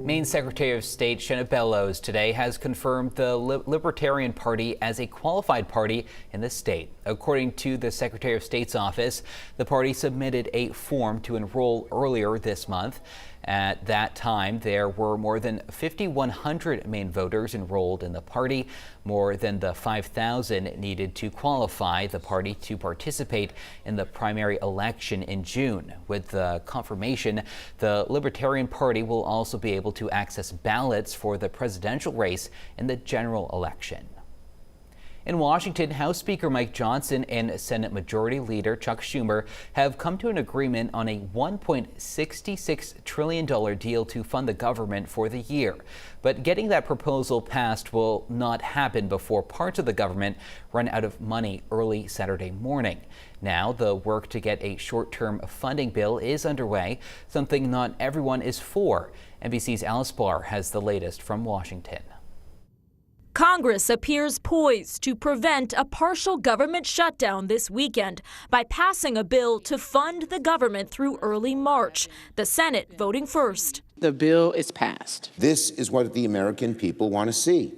Maine Secretary of State Shenna Bellows today has confirmed the Libertarian Party as a qualified party in the state. According to the Secretary of State's office, the party submitted a form to enroll earlier this month. At that time, there were more than 5,100 Maine voters enrolled in the party, more than the 5,000 needed to qualify the party to participate in the primary election in June. With the confirmation, the Libertarian Party will also be able to access ballots for the presidential race in the general election. In Washington, House Speaker Mike Johnson and Senate Majority Leader Chuck Schumer have come to an agreement on a $1.66 trillion deal to fund the government for the year. But getting that proposal passed will not happen before parts of the government run out of money early Saturday morning. Now, the work to get a short-term funding bill is underway, something not everyone is for. NBC's Alice Barr has the latest from Washington. Congress appears poised to prevent a partial government shutdown this weekend by passing a bill to fund the government through early March. The Senate voting first. The bill is passed. This is what the American people want to see.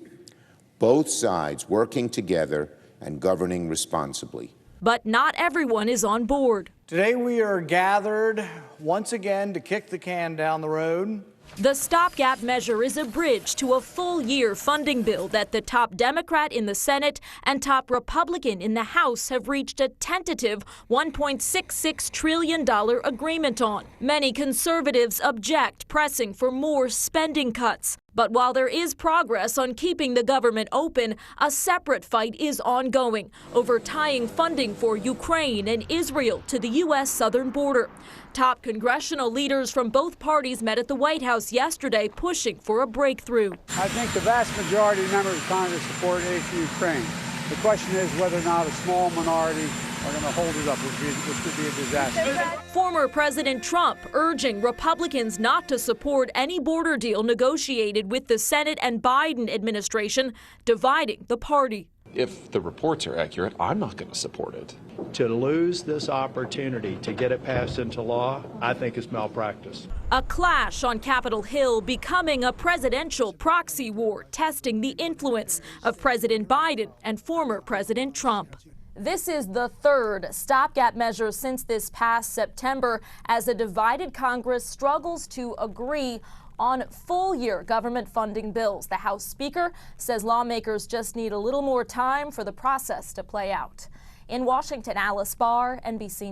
Both sides working together and governing responsibly. But not everyone is on board. Today we are gathered once again to kick the can down the road. The stopgap measure is a bridge to a full-year funding bill that the top Democrat in the Senate and top Republican in the House have reached a tentative $1.66 trillion agreement on. Many conservatives object, pressing for more spending cuts. But while there is progress on keeping the government open, a separate fight is ongoing over tying funding for Ukraine and Israel to the U.S. southern border. Top congressional leaders from both parties met at the White House yesterday pushing for a breakthrough. I think the vast majority of members of Congress support aid to Ukraine. The question is whether or not a small minority are going to hold it up, which could be a disaster. Former President Trump urging Republicans not to support any border deal negotiated with the Senate and Biden administration, dividing the party. If the reports are accurate, I'm not going to support it. To lose this opportunity to get it passed into law, I think is malpractice. A clash on Capitol Hill becoming a presidential proxy war, testing the influence of President Biden and former President Trump. This is the third stopgap measure since this past September as a divided Congress struggles to agree on full-year government funding bills. The House Speaker says lawmakers just need a little more time for the process to play out. In Washington, Alice Barr, NBC News.